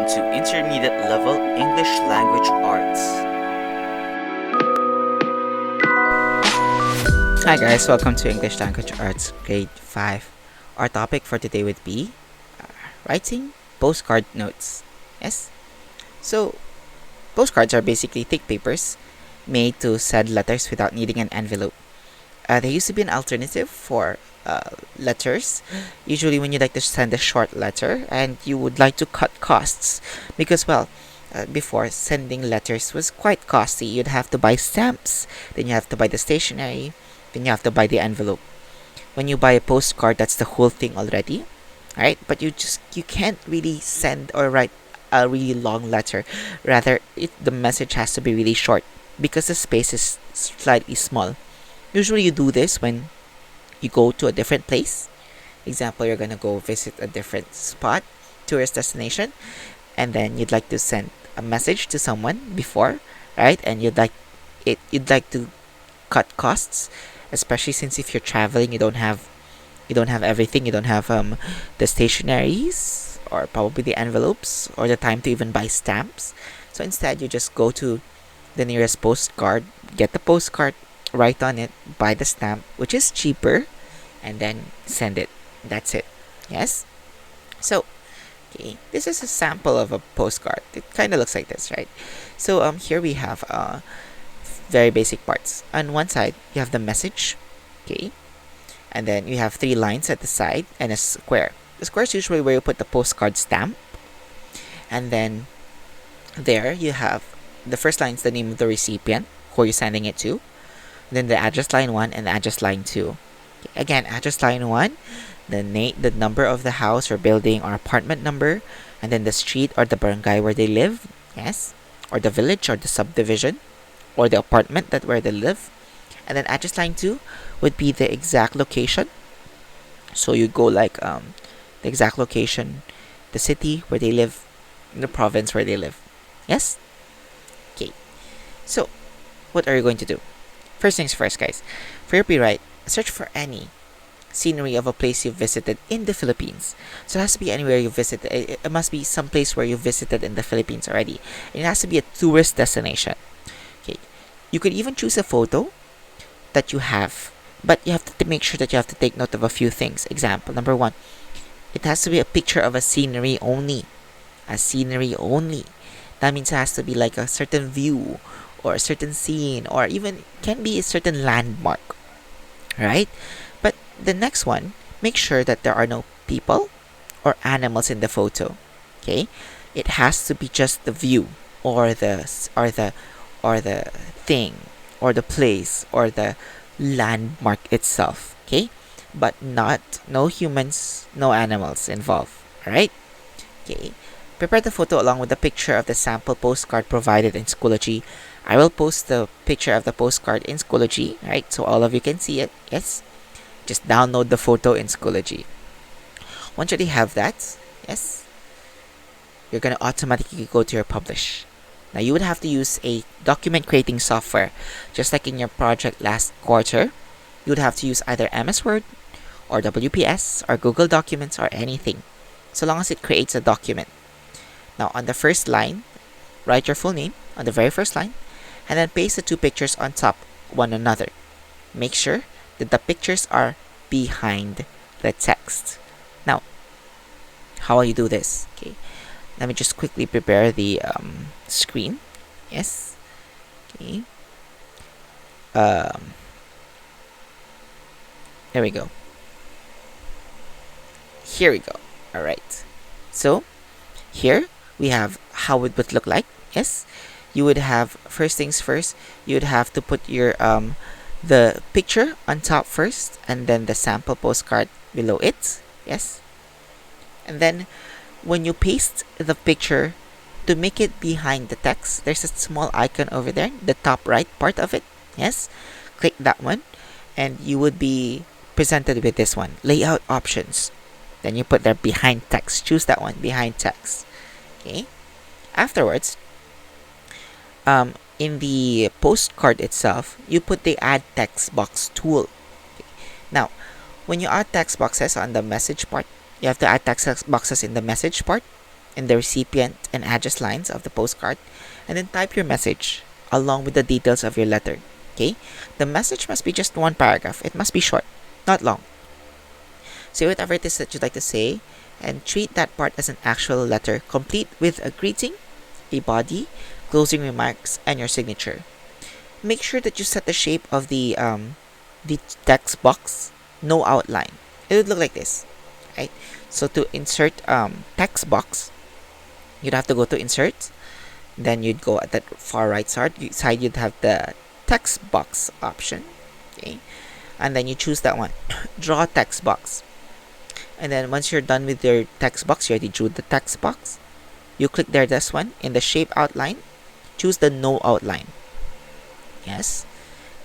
to Intermediate Level English Language Arts. Hi guys, welcome to English Language Arts Grade 5. Our topic for today would be writing postcard notes. Yes? So, postcards are basically thick papers made to send letters without needing an envelope. There used to be an alternative for letters. Usually when you'd like to send a short letter and you would like to cut costs because, before sending letters was quite costly. You'd have to buy stamps, then you have to buy the stationery, then you have to buy the envelope. When you buy a postcard, that's the whole thing already, right? But you can't really send or write a really long letter. Rather, the message has to be really short because the space is slightly small. Usually you do this when you go to a different place. Example, you're gonna go visit a different spot, tourist destination, and then you'd like to send a message to someone before, right? And you'd like to cut costs, especially since if you're traveling, you don't have everything. You don't have the stationaries or probably the envelopes or the time to even buy stamps. So instead, you just go to the nearest postcard, get the postcard, write on it, buy the stamp, which is cheaper, and then send it. That's it. Yes? So, okay, this is a sample of a postcard. It kind of looks like this, right? So, here we have very basic parts. On one side, you have the message, okay? And then you have 3 lines at the side and a square. The square is usually where you put the postcard stamp. And then there you have the first line is the name of the recipient, who you're sending it to. Then the address line 1 and the address line 2. Okay, again, address line 1, the number of the house or building or apartment number, and then the street or the barangay where they live, yes, or the village or the subdivision, or the apartment where they live. And then address line 2 would be the exact location. So you go like the exact location, the city where they live, the province where they live. Yes? Okay. So, what are you going to do? First things first, guys. For your rewrite, search for any scenery of a place you've visited in the Philippines. So it has to be anywhere you visited. It must be some place where you visited in the Philippines already. And it has to be a tourist destination. Okay. You could even choose a photo that you have, but you have to make sure that you have to take note of a few things. Example, number 1, it has to be a picture of a scenery only. A scenery only. That means it has to be like a certain view or a certain scene, or even can be a certain landmark, right? But the next one, make sure that there are no people or animals in the photo. Okay, it has to be just the view or the thing or the place or the landmark itself. Okay, but no humans, no animals involved. All right. Okay. Prepare the photo along with the picture of the sample postcard provided in Schoology. I will post the picture of the postcard in Schoology, right? So all of you can see it. Yes. Just download the photo in Schoology. Once you have that, yes, you're gonna automatically go to your publish. Now you would have to use a document creating software, just like in your project last quarter. You would have to use either MS Word or WPS or Google Documents or anything, so long as it creates a document. Now on the first line, write your full name on the very first line, and then paste the 2 pictures on top one another. Make sure that the pictures are behind the text. Now, how will you do this? Okay, let me just quickly prepare the screen. Yes. Okay. There we go. Here we go. All right. So here we have how it would look like. Yes, you would have, first things first, you would have to put your the picture on top first, and then the sample postcard below it. Yes, and then when you paste the picture to make it behind the text, there's a small icon over there, the top right part of it. Yes, click that one, and you would be presented with this one, layout options. Then you put there behind text. Choose that one, behind text. Okay. Afterwards, in the postcard itself, you put the add text box tool. Okay. Now, when you add text boxes on the message part, you have to add text boxes in the message part, in the recipient and address lines of the postcard, and then type your message along with the details of your letter. Okay? The message must be just one paragraph. It must be short, not long. Say whatever it is that you'd like to say and treat that part as an actual letter, complete with a greeting, a body, closing remarks, and your signature. Make sure that you set the shape of the text box, no outline. It would look like this, right? So to insert text box, you'd have to go to insert, then you'd go at the far right side. You'd have the text box option, okay, and then you choose that one. Draw text box, and then once you're done with your text box, you already drew the text box. You click there, this one in the shape outline. Choose the no outline. Yes,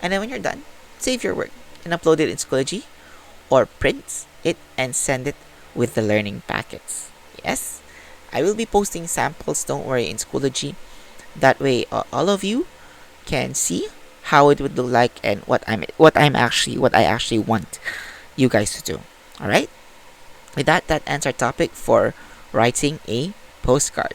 and then when you're done, save your work and upload it in Schoology, or print it and send it with the learning packets. Yes, I will be posting samples. Don't worry, in Schoology. That way, all of you can see how it would look like and what I actually want you guys to do. All right. With that, that ends our topic for writing a postcard.